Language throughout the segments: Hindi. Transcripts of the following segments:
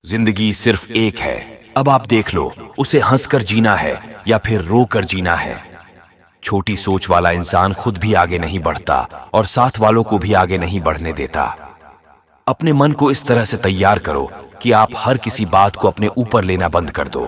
जिंदगी सिर्फ एक है, अब आप देख लो, उसे हंसकर जीना है या फिर रोकर जीना है। छोटी सोच वाला इंसान खुद भी आगे नहीं बढ़ता और साथ वालों को भी आगे नहीं बढ़ने देता। अपने मन को इस तरह से तैयार करो कि आप हर किसी बात को अपने ऊपर लेना बंद कर दो।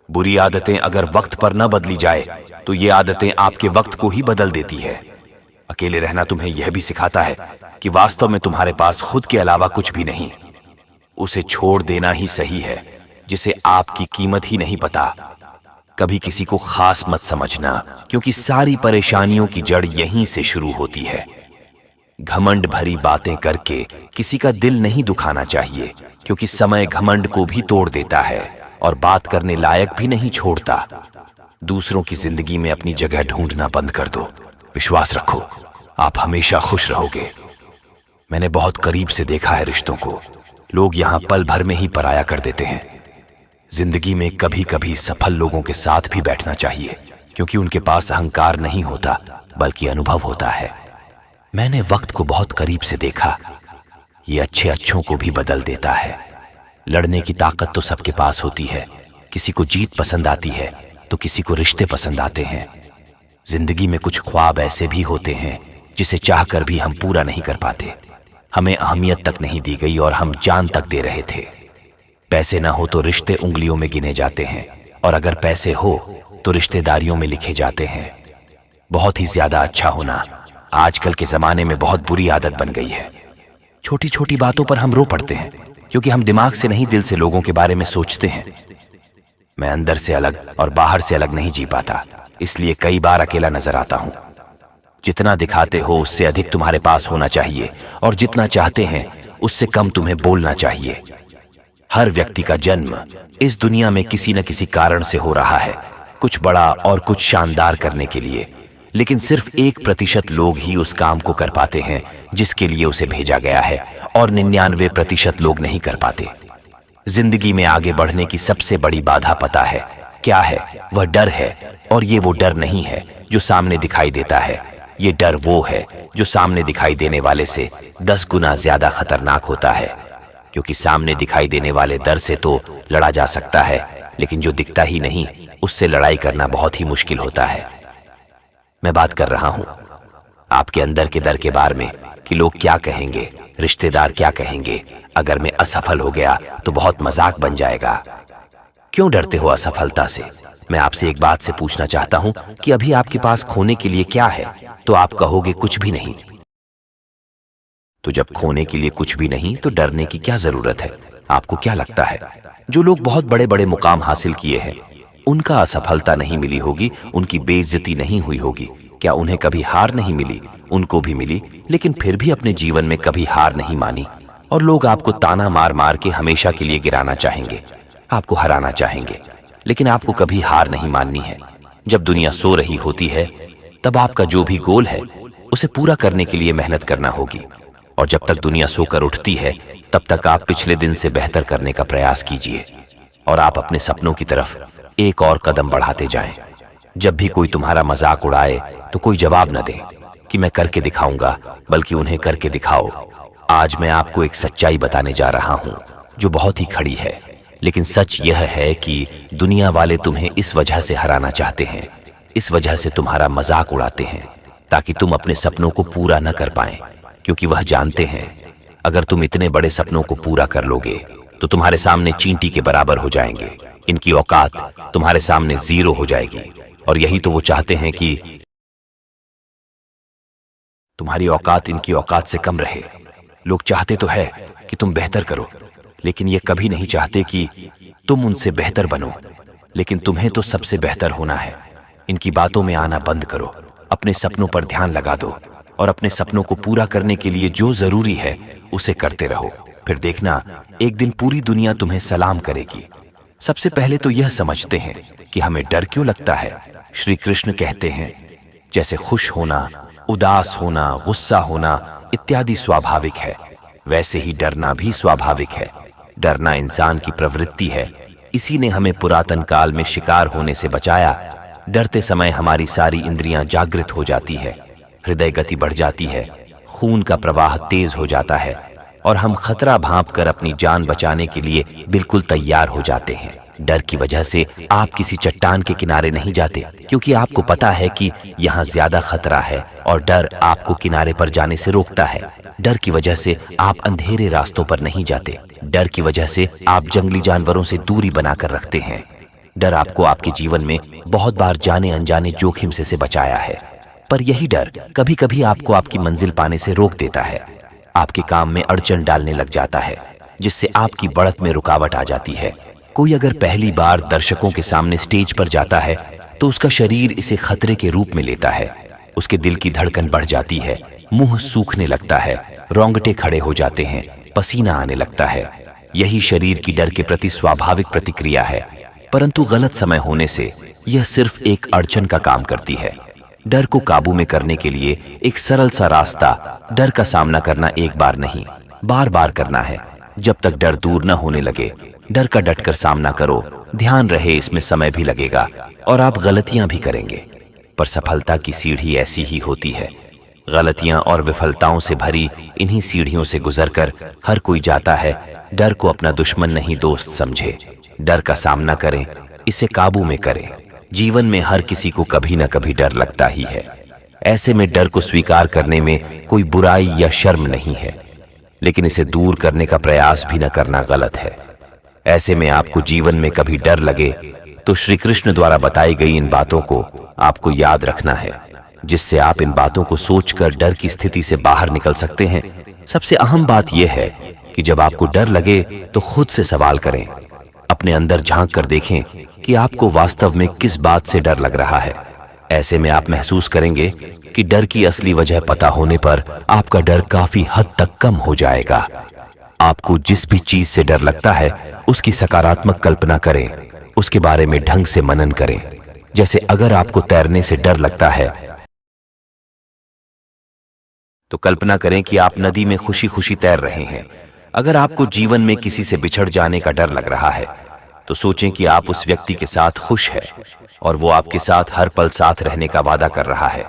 बुरी आदतें अगर वक्त पर न बदली जाए तो ये आदतें आपके वक्त को ही बदल देती है। अकेले रहना तुम्हें यह भी सिखाता है कि वास्तव में तुम्हारे पास खुद के अलावा कुछ भी नहीं। उसे छोड़ देना ही सही है जिसे आपकी कीमत ही नहीं पता। कभी किसी को खास मत समझना, क्योंकि सारी परेशानियों की जड़ यहीं से शुरू होती है। घमंड भरी बातें करके किसी का दिल नहीं दुखाना चाहिए, क्योंकि समय घमंड को भी तोड़ देता है और बात करने लायक भी नहीं छोड़ता। दूसरों की जिंदगी में अपनी जगह ढूंढना बंद कर दो। विश्वास रखो, आप हमेशा खुश रहोगे। मैंने बहुत करीब से देखा है रिश्तों को। लोग यहां पल भर में ही पराया कर देते हैं। जिंदगी में कभी कभी सफल लोगों के साथ भी बैठना चाहिए, क्योंकि उनके पास अहंकार नहीं होता बल्कि अनुभव होता है। मैंने वक्त को बहुत करीब से देखा। ये अच्छे अच्छों को भी बदल देता है। लड़ने की ताकत तो सबके पास होती है। किसी को जीत पसंद आती है तो किसी को रिश्ते पसंद आते हैं। जिंदगी में कुछ ख्वाब ऐसे भी होते हैं जिसे चाहकर भी हम पूरा नहीं कर पाते। हमें अहमियत तक नहीं दी गई और हम जान तक दे रहे थे। पैसे ना हो तो रिश्ते उंगलियों में गिने जाते हैं, और अगर पैसे हो तो रिश्तेदारियों में लिखे जाते हैं। बहुत ही ज्यादा अच्छा होना आजकल के जमाने में बहुत बुरी आदत बन गई है। छोटी छोटी बातों पर हम रो पड़ते हैं, क्योंकि हम दिमाग से नहीं दिल से लोगों के बारे में सोचते हैं। मैं अंदर से अलग और बाहर से अलग नहीं जी पाता, इसलिए कई बार अकेला नजर आता हूं। जितना दिखाते हो उससे अधिक तुम्हारे पास होना चाहिए, और जितना चाहते हैं उससे कम तुम्हें बोलना चाहिए। हर व्यक्ति का जन्म इस दुनिया में किसी न किसी कारण से हो रहा है, कुछ बड़ा और कुछ शानदार करने के लिए। लेकिन सिर्फ 1% लोग ही उस काम को कर पाते हैं जिसके लिए उसे भेजा गया है, और 99% लोग नहीं कर पाते। जिंदगी में आगे बढ़ने की सबसे बड़ी बाधा पता है क्या है? वह डर है, और ये वो डर नहीं है जो सामने दिखाई देता है। ये डर वो है जो सामने दिखाई देने वाले से 10 गुना ज्यादा खतरनाक होता है, क्योंकि सामने दिखाई देने वाले डर से तो लड़ा जा सकता है, लेकिन जो दिखता ही नहीं उससे लड़ाई करना बहुत ही मुश्किल होता है। मैं बात कर रहा हूं आपके अंदर के डर के बारे में कि लोग क्या कहेंगे, रिश्तेदार क्या कहेंगे। अगर मैं असफल हो गया तो बहुत मजाक बन जाएगा। क्यों डरते हो असफलता से? मैं आपसे एक बात से पूछना चाहता हूं कि अभी आपके पास खोने के लिए क्या है? तो आप कहोगे कुछ भी नहीं। तो जब खोने के लिए कुछ भी नहीं तो डरने की क्या जरूरत है? आपको क्या लगता है जो लोग बहुत बड़े बड़े मुकाम हासिल किए हैं उनका असफलता नहीं मिली होगी, उनकी बेइज्जती नहीं हुई होगी? क्या उन्हें कभी हार नहीं मिली? उनको भी मिली, लेकिन फिर भी अपने जीवन में कभी हार नहीं मानी। और लोग आपको ताना मार मार के हमेशा के लिए गिराना चाहेंगे, आपको हराना चाहेंगे, लेकिन आपको कभी हार नहीं माननी है। जब दुनिया सो रही होती है तब आपका जो भी गोल है उसे पूरा करने के लिए मेहनत करना होगी, और जब तक दुनिया सोकर उठती है तब तक आप पिछले दिन से बेहतर करने का प्रयास कीजिए, और आप अपने सपनों की तरफ एक और कदम बढ़ाते जाएं। जब भी कोई तुम्हारा मजाक उड़ाए तो कोई जवाब न दे कि मैं करके दिखाऊंगा, बल्कि उन्हें करके दिखाओ। आज मैं आपको एक सच्चाई बताने जा रहा हूं जो बहुत ही खड़ी है, लेकिन सच यह है कि दुनिया वाले तुम्हें इस वजह से हराना चाहते हैं, इस वजह से तुम्हारा मजाक उड़ाते हैं, ताकि तुम अपने सपनों को पूरा न कर पाएं, क्योंकि वह जानते हैं अगर तुम इतने बड़े सपनों को पूरा कर लोगे तो तुम्हारे सामने चींटी के बराबर हो जाएंगे। इनकी औकात तुम्हारे सामने 0 हो जाएगी, और यही तो वो चाहते हैं कि तुम्हारी औकात इनकी औकात से कम रहे। लोग चाहते तो है कि तुम बेहतर करो, लेकिन ये कभी नहीं चाहते कि तुम उनसे बेहतर बनो। लेकिन तुम्हें तो सबसे बेहतर होना है। इनकी बातों में आना बंद करो, अपने सपनों पर ध्यान लगा दो, और अपने सपनों को पूरा करने के लिए जो जरूरी है उसे करते रहो। फिर देखना एक दिन पूरी दुनिया तुम्हें सलाम करेगी। सबसे पहले तो यह समझते हैं कि हमें डर क्यों लगता है। श्री कृष्ण कहते हैं, जैसे खुश होना, उदास होना, गुस्सा होना इत्यादि स्वाभाविक है, वैसे ही डरना भी स्वाभाविक है। डरना इंसान की प्रवृत्ति है। इसी ने हमें पुरातन काल में शिकार होने से बचाया। डरते समय हमारी सारी इंद्रियां जागृत हो जाती है, हृदय गति बढ़ जाती है, खून का प्रवाह तेज हो जाता है, और हम खतरा भांप कर अपनी जान बचाने के लिए बिल्कुल तैयार हो जाते हैं। डर की वजह से आप किसी चट्टान के किनारे नहीं जाते, क्योंकि आपको पता है कि यहाँ ज्यादा खतरा है और डर आपको किनारे पर जाने से रोकता है। डर की वजह से आप अंधेरे रास्तों पर नहीं जाते। डर की वजह से आप जंगली जानवरों से दूरी बनाकर रखते हैं। डर आपको आपके जीवन में बहुत बार जाने अनजाने जोखिम से बचाया है, पर यही डर कभी कभी आपको आपकी मंजिल पाने से रोक देता है। आपके काम में अड़चन डालने लग जाता है, जिससे आपकी बढ़त में रुकावट आ जाती है। कोई अगर पहली बार दर्शकों के सामने स्टेज पर जाता है तो उसका शरीर इसे खतरे के रूप में लेता है। उसके दिल की धड़कन बढ़ जाती है, मुंह सूखने लगता है, रोंगटे खड़े हो जाते हैं, पसीना आने लगता है। यही शरीर की डर के प्रति स्वाभाविक प्रतिक्रिया है, परंतु गलत समय होने से यह सिर्फ एक अड़चन का काम करती है। डर को काबू में करने के लिए एक सरल सा रास्ता डर का सामना करना एक बार नहीं, बार बार करना है। जब तक डर दूर न होने लगे, डर का डटकर सामना करो। ध्यान रहे, इसमें समय भी लगेगा और आप गलतियां भी करेंगे, पर सफलता की सीढ़ी ऐसी ही होती है। गलतियां और विफलताओं से भरी इन्हीं सीढ़ियों से गुजरकर हर कोई जाता है। डर को अपना दुश्मन नहीं, दोस्त समझे। डर का सामना करें, इसे काबू में करें। जीवन में हर किसी को कभी न कभी डर लगता ही है। ऐसे में डर को स्वीकार करने में कोई बुराई या शर्म नहीं है, लेकिन इसे दूर करने का प्रयास भी न करना गलत है। ऐसे में आपको जीवन में कभी डर लगे तो श्री कृष्ण द्वारा बताई गई इन बातों को आपको याद रखना है, जिससे आप इन बातों को सोचकर डर की स्थिति से बाहर निकल सकते हैं। सबसे अहम बात यह है कि जब आपको डर लगे तो खुद से सवाल करें, अपने अंदर झांक कर देखें कि आपको वास्तव में किस बात से डर लग रहा है। ऐसे में आप महसूस करेंगे कि डर की असली वजह पता होने पर आपका डर काफी हद तक कम हो जाएगा। आपको जिस भी चीज से डर लगता है उसकी सकारात्मक कल्पना करें, उसके बारे में ढंग से मनन करें। जैसे अगर आपको तैरने से डर लगता है तो कल्पना करें कि आप नदी में खुशी खुशी तैर रहे हैं। अगर आपको जीवन में किसी से बिछड़ जाने का डर लग रहा है तो सोचें कि आप उस व्यक्ति के साथ खुश हैं और वो आपके साथ हर पल साथ रहने का वादा कर रहा है।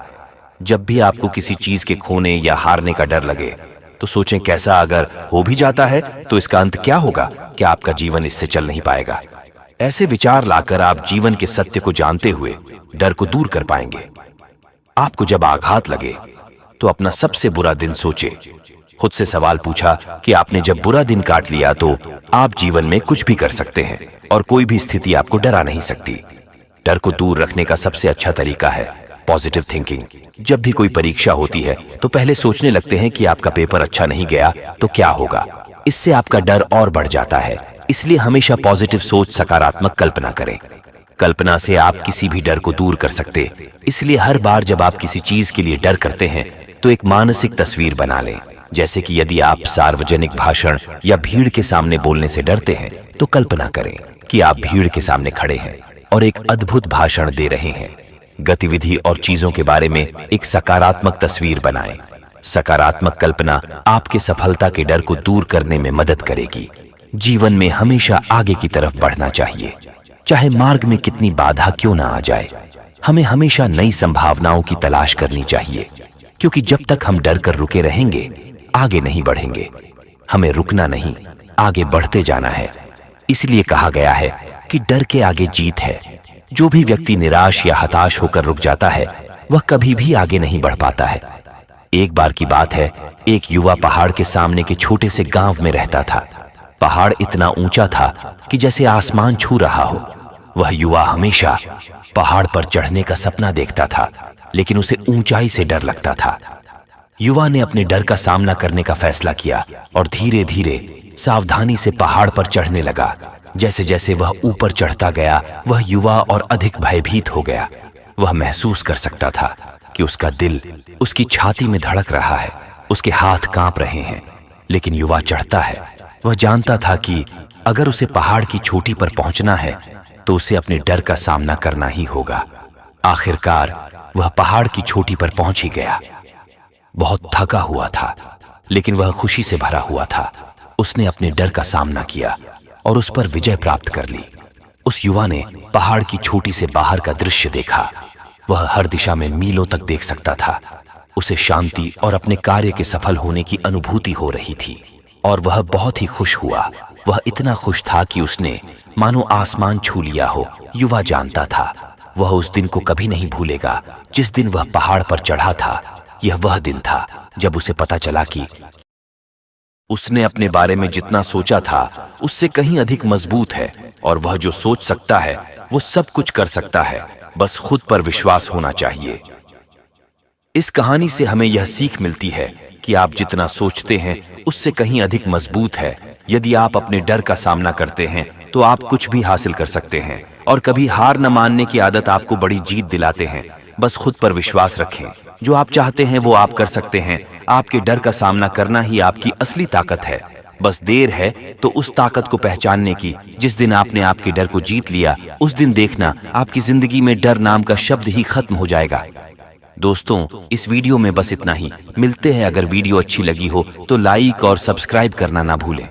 जब भी आपको किसी चीज के खोने या हारने का डर लगे तो सोचें, कैसा अगर हो भी जाता है तो इसका अंत क्या होगा? क्या आपका जीवन इससे चल नहीं पाएगा? ऐसे विचार लाकर आप जीवन के सत्य को जानते हुए डर को दूर कर पाएंगे। आपको जब आघात लगे तो अपना सबसे बुरा दिन सोचे। खुद से सवाल पूछा कि आपने जब बुरा दिन काट लिया तो आप जीवन में कुछ भी कर सकते हैं और कोई भी स्थिति आपको डरा नहीं सकती। डर को दूर रखने का सबसे अच्छा तरीका है पॉजिटिव थिंकिंग। जब भी कोई परीक्षा होती है तो पहले सोचने लगते हैं कि आपका पेपर अच्छा नहीं गया तो क्या होगा। इससे आपका डर और बढ़ जाता है। इसलिए हमेशा पॉजिटिव सोच, सकारात्मक कल्पना करें। कल्पना से आप किसी भी डर को दूर कर सकते। इसलिए हर बार जब आप किसी चीज के लिए डर करते हैं तो एक मानसिक तस्वीर बना लें। जैसे कि यदि आप सार्वजनिक भाषण या भीड़ के सामने बोलने से डरते हैं तो कल्पना करें कि आप भीड़ के सामने खड़े हैं और एक अद्भुत भाषण दे रहे हैं। गतिविधि और चीजों के बारे में एक सकारात्मक तस्वीर बनाएं। सकारात्मक कल्पना आपके सफलता के डर को दूर करने में मदद करेगी। जीवन में हमेशा आगे की तरफ बढ़ना चाहिए, चाहे मार्ग में कितनी बाधा क्यों ना आ जाए। हमें हमेशा नई संभावनाओं की तलाश करनी चाहिए, क्योंकि जब तक हम डर कर रुके रहेंगे आगे नहीं बढ़ेंगे। हमें रुकना नहीं, आगे बढ़ते जाना है। इसलिए कहा गया है कि डर के आगे जीत है। जो भी व्यक्ति निराश या हताश होकर रुक जाता है वह कभी भी आगे नहीं बढ़ पाता है। एक बार की बात है, एक युवा पहाड़ के सामने के छोटे से गांव में रहता था। पहाड़ इतना ऊंचा था कि जैसे आसमान छू रहा हो। वह युवा हमेशा पहाड़ पर चढ़ने का सपना देखता था, लेकिन उसे ऊंचाई से डर लगता था। युवा ने अपने डर का सामना करने का फैसला किया और धीरे धीरे सावधानी से पहाड़ पर चढ़ने लगा। जैसे जैसे वह ऊपर चढ़ता गया वह युवा और अधिक भयभीत हो गया। वह महसूस कर सकता था कि उसका दिल उसकी छाती में धड़क रहा है, उसके हाथ कांप रहे हैं। लेकिन युवा चढ़ता है। वह जानता था कि अगर उसे पहाड़ की चोटी पर पहुंचना है तो उसे अपने डर का सामना करना ही होगा। आखिरकार वह पहाड़ की चोटी पर पहुंच ही गया। बहुत थका हुआ था, लेकिन वह खुशी से भरा हुआ था। उसने अपने डर का सामना किया और उस पर विजय प्राप्त कर ली। उस युवा ने पहाड़ की चोटी से बाहर का दृश्य देखा। वह हर दिशा में मीलों तक देख सकता था। उसे शांति और अपने कार्य के सफल होने की अनुभूति हो रही थी। और वह बहुत ही खुश हुआ। वह इतना खुश था कि उसने मानो आसमान छू लिया हो। युवा जानता था वह उस दिन को कभी नहीं भूलेगा जिस दिन वह पहाड़ पर चढ़ा था। यह वह दिन था जब उसे पता चला कि उसने अपने बारे में जितना सोचा था उससे कहीं अधिक मजबूत है, और वह जो सोच सकता है वो सब कुछ कर सकता है, बस खुद पर विश्वास होना चाहिए। इस कहानी से हमें यह सीख मिलती है कि आप जितना सोचते हैं उससे कहीं अधिक मजबूत है। यदि आप अपने डर का सामना करते हैं तो आप कुछ भी हासिल कर सकते हैं, और कभी हार न मानने की आदत आपको बड़ी जीत दिलाते हैं। बस खुद पर विश्वास रखें। जो आप चाहते हैं वो आप कर सकते हैं। आपके डर का सामना करना ही आपकी असली ताकत है। बस देर है तो उस ताकत को पहचानने की। जिस दिन आपने आपके डर को जीत लिया उस दिन देखना आपकी जिंदगी में डर नाम का शब्द ही खत्म हो जाएगा। दोस्तों, इस वीडियो में बस इतना ही। मिलते हैं। अगर वीडियो अच्छी लगी हो तो लाइक और सब्सक्राइब करना ना भूलें।